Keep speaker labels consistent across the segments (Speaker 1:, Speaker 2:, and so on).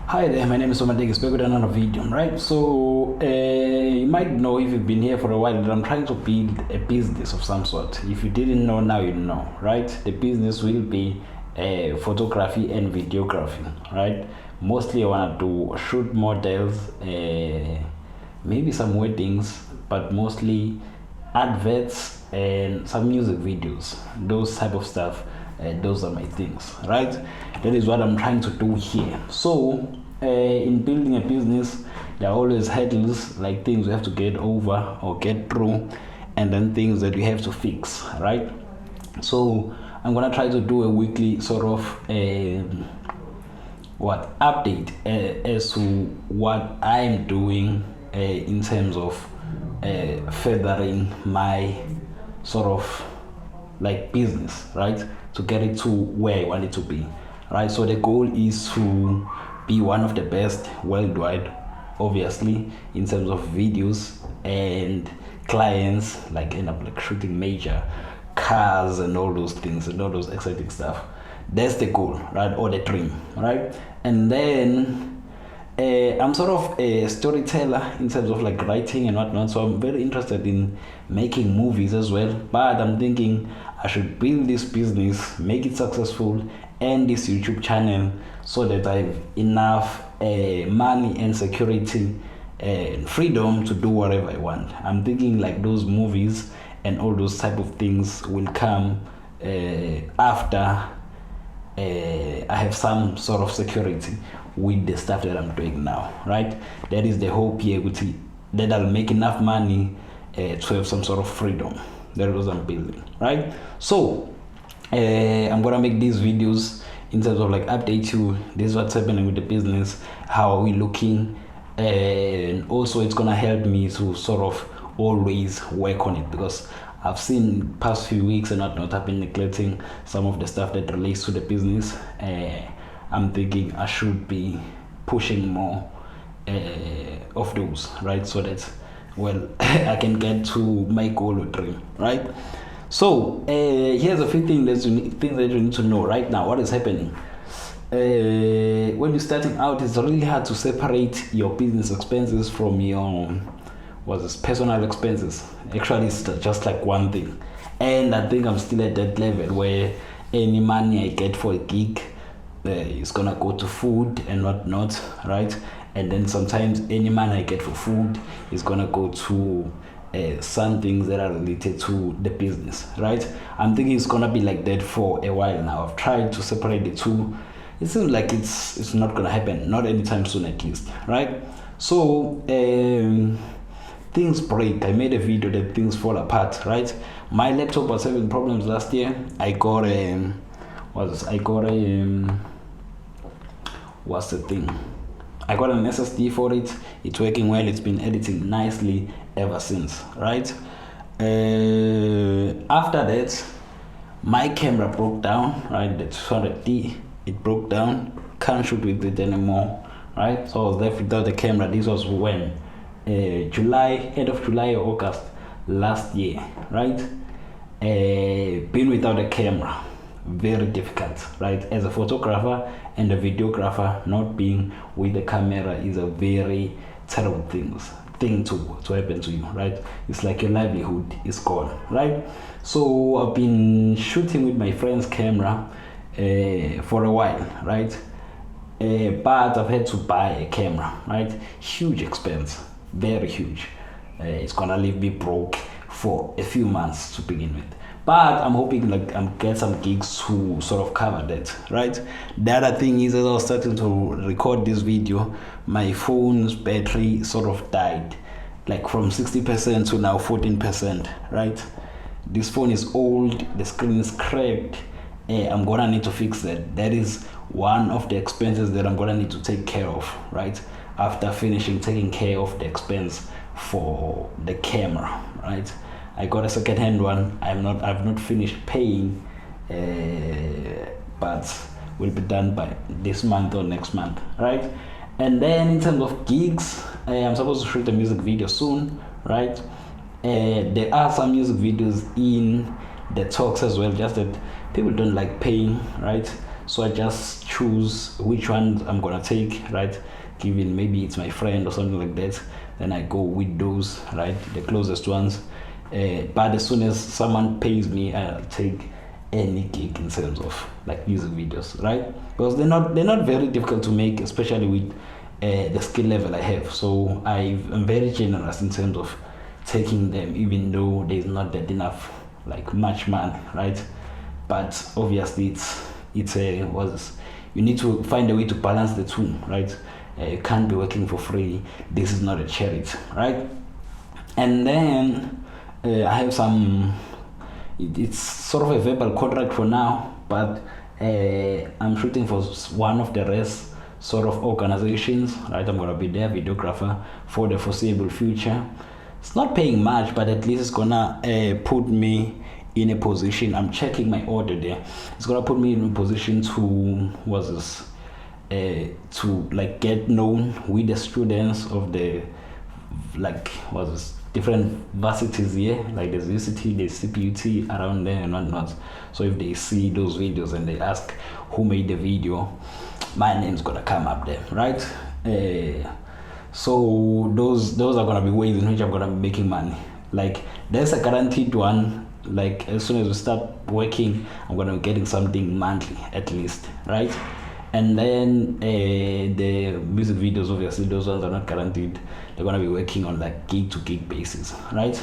Speaker 1: Hi there, my name is Omar Back with another video, right? So, you might know if you've been here for a while that I'm trying to build a business of some sort. If you didn't know, now you know, right? The business will be photography and videography, right? Mostly I want to shoot models, maybe some weddings, but mostly adverts and some music videos, those type of stuff. Those are my things, right? That is what I'm trying to do here. So in building a business, there are always hurdles, like things you have to get over or get through, and then things that you have to fix, right? So I'm gonna try to do a weekly sort of update as to what I'm doing in terms of furthering my sort of like business, right? To get it to where I want it to be, right? So the goal is to be one of the best worldwide, obviously, in terms of videos and clients, like end up like shooting major cars and all those things and all those exciting stuff. That's the goal, right? Or the dream, right? And then I'm sort of a storyteller in terms of like writing and whatnot, so I'm very interested in making movies as well. But I'm thinking I should build this business, make it successful, and this YouTube channel so that I have enough money and security and freedom to do whatever I want. I'm thinking like those movies and all those type of things will come after I have some sort of security with the stuff that I'm doing now, right? That is the hope here, that I'll make enough money to have some sort of freedom. That is what I'm building, right? So I'm gonna make these videos in terms of like update you. This is what's happening with the business, how are we looking, and also it's gonna help me to sort of always work on it, because I've seen past few weeks and whatnot, I've been neglecting some of the stuff that relates to the business. I'm thinking I should be pushing more of those, right? So that, well, I can get to my goal or dream, right? So here's a few things that you need to know right now. What is happening? When you're starting out, it's really hard to separate your business expenses from your personal expenses. Actually, it's just like one thing, and I think I'm still at that level where any money I get for a gig is gonna go to food and whatnot, right? And then sometimes any money I get for food is gonna go to some things that are related to the business, right? I'm thinking it's gonna be like that for a while now. I've tried to separate the two. It seems like it's not gonna happen, not anytime soon at least, right? So things break. I made a video that things fall apart, right? My laptop was having problems last year. I got what's the thing? I got an SSD for it. It's working well. It's been editing nicely ever since, right? After that, my camera broke down, right? The 200D, it broke down. Can't shoot with it anymore, right? So I was left without the camera. This was when end of July or August last year, right? Being without a camera, very difficult, right? As a photographer and a videographer, not being with the camera is a very terrible thing to happen to you, right? It's like your livelihood is gone, right? So I've been shooting with my friend's camera for a while, right? But I've had to buy a camera, right? Huge expense, very huge. It's gonna leave me broke for a few months to begin with. But I'm hoping like I'm get some gigs to sort of cover that, right? The other thing is, as I was starting to record this video, my phone's battery sort of died, like from 60% to now 14%, right? This phone is old, the screen is cracked. I'm gonna need to fix that. That is one of the expenses that I'm gonna need to take care of, right? After finishing taking care of the expense for the camera, right? I got a second-hand one. I've not finished paying, but will be done by this month or next month, right? And then in terms of gigs, I'm supposed to shoot a music video soon, right? There are some music videos in the talks as well, just that people don't like paying, right? So I just choose which one I'm gonna take, right? Given maybe it's my friend or something like that, then I go with those, right? The closest ones. But as soon as someone pays me, I'll take any gig in terms of like music videos, right? Because they're not very difficult to make, especially with the skill level I have. So I'm very generous in terms of taking them, even though there's not that enough, like much money, right? But obviously it's a was you need to find a way to balance the two, right? You can't be working for free. This is not a charity, right? And then I have some. It's sort of a verbal contract for now, but I'm shooting for one of the rest sort of organizations, right? I'm gonna be their videographer for the foreseeable future. It's not paying much, but at least it's gonna put me in a position. I'm checking my order there. It's gonna put me in a position to like get known with the students of the different varsities here, like there's UCT, there's CPUT around there and whatnot. So if they see those videos and they ask who made the video, my name's gonna come up there, right? So those are gonna be ways in which I'm gonna be making money. Like there's a guaranteed one. Like as soon as we start working, I'm gonna be getting something monthly at least, right? And then the music videos, obviously, those ones are not guaranteed. They're gonna be working on like gig to gig basis, right?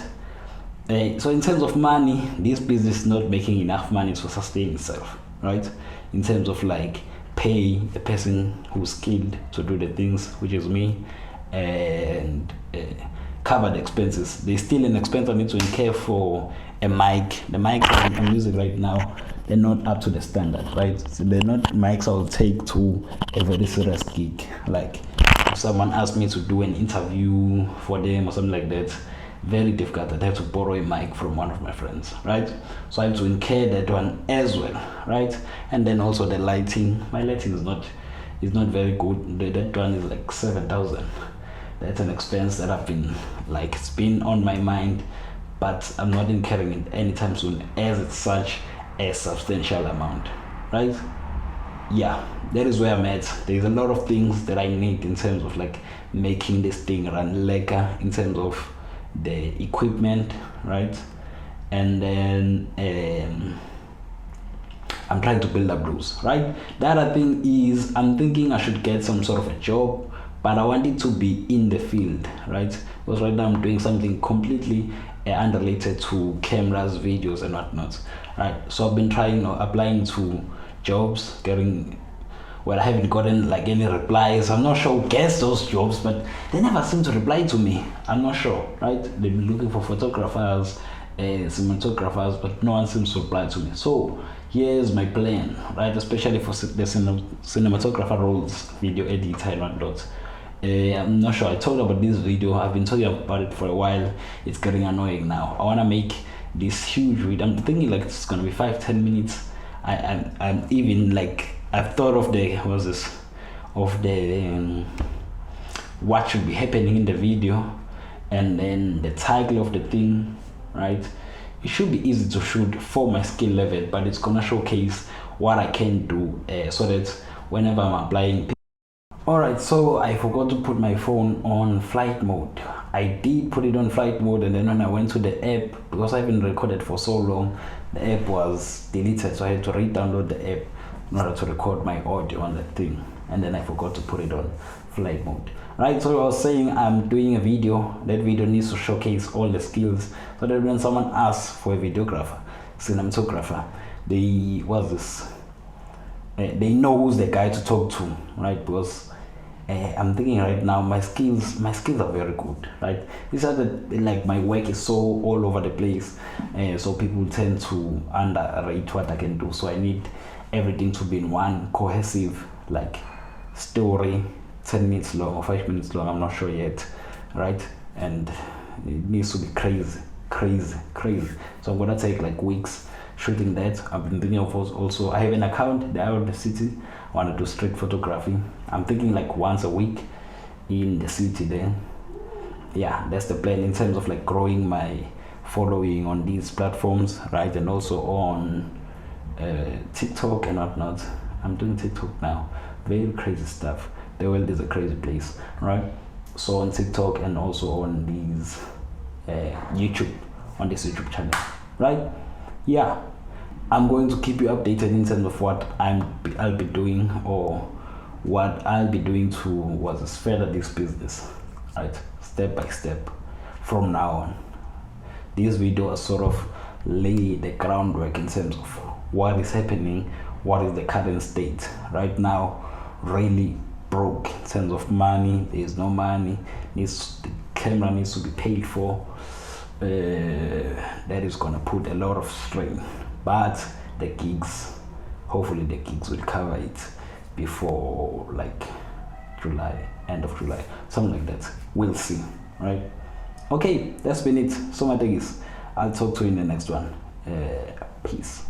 Speaker 1: So in terms of money, this business is not making enough money to sustain itself, right? In terms of like pay the person who's skilled to do the things, which is me, and cover the expenses. There's still an expense I need to incur for a mic. The mic I'm using right now, they're not up to the standard, right? So they're not mics I'll take to a very serious gig. Like if someone asked me to do an interview for them or something like that, very difficult. I'd have to borrow a mic from one of my friends, right? So I have to incur that one as well, right? And then also the lighting. My lighting is not very good. That one is like 7,000. That's an expense that it's been on my mind, but I'm not incurring it anytime soon, as it's such a substantial amount, right? Yeah, that is where I'm at. There's a lot of things that I need in terms of like making this thing run lekker, in terms of the equipment, right? And then I'm trying to build up those, right? The other thing is I'm thinking I should get some sort of a job, but I want it to be in the field, right? Because right now I'm doing something completely unrelated to cameras, videos, and whatnot, right? So I've been applying to jobs, I haven't gotten like any replies. I'm not sure who gets those jobs, but they never seem to reply to me. I'm not sure, right? They've been looking for photographers, cinematographers, but no one seems to reply to me. So here's my plan, right? Especially for the cinematographer roles, video editor and whatnot. I'm not sure. I talked about this video. I've been talking about it for a while. It's getting annoying now. I want to make this huge video. I'm thinking like it's gonna be 5-10 minutes. I'm even like I've thought of what should be happening in the video, and then the title of the thing, right? It should be easy to shoot for my skill level, but it's gonna showcase what I can do, so that whenever I'm applying. Alright, so I forgot to put my phone on flight mode. I did put it on flight mode, and then when I went to the app, because I haven't recorded for so long, the app was deleted, so I had to re-download the app in order to record my audio on that thing, and then I forgot to put it on flight mode. Right, so I was saying I'm doing a video. That video needs to showcase all the skills, so that when someone asks for a videographer, cinematographer, they know who's the guy to talk to, right? Because I'm thinking right now my skills are very good, right? These are like my work is so all over the place, so people tend to underrate what I can do. So I need everything to be in one cohesive like story, 10 minutes long or 5 minutes long, I'm not sure yet, right? And it needs to be crazy. So I'm gonna take like weeks shooting that. I've been thinking of also, I have an account, the Eye of the City. I want to do street photography. I'm thinking like once a week in the city there. Yeah, that's the plan in terms of like growing my following on these platforms, right? And also on TikTok and whatnot. I'm doing TikTok now. Very crazy stuff. The world is a crazy place, right? So on TikTok and also on these YouTube, on this YouTube channel, right? Yeah, I'm going to keep you updated in terms of what I'll be doing, or what I'll be doing to further this business, right? Step by step from now on. This video sort of lay the groundwork in terms of what is happening, what is the current state right now. Really broke in terms of money. There's no money. The camera needs to be paid for. That is gonna put a lot of strain. But the gigs, hopefully the gigs will cover it before like July, end of July, something like that. We'll see, right? Okay, that's been it. So my thing is, I'll talk to you in the next one. Peace.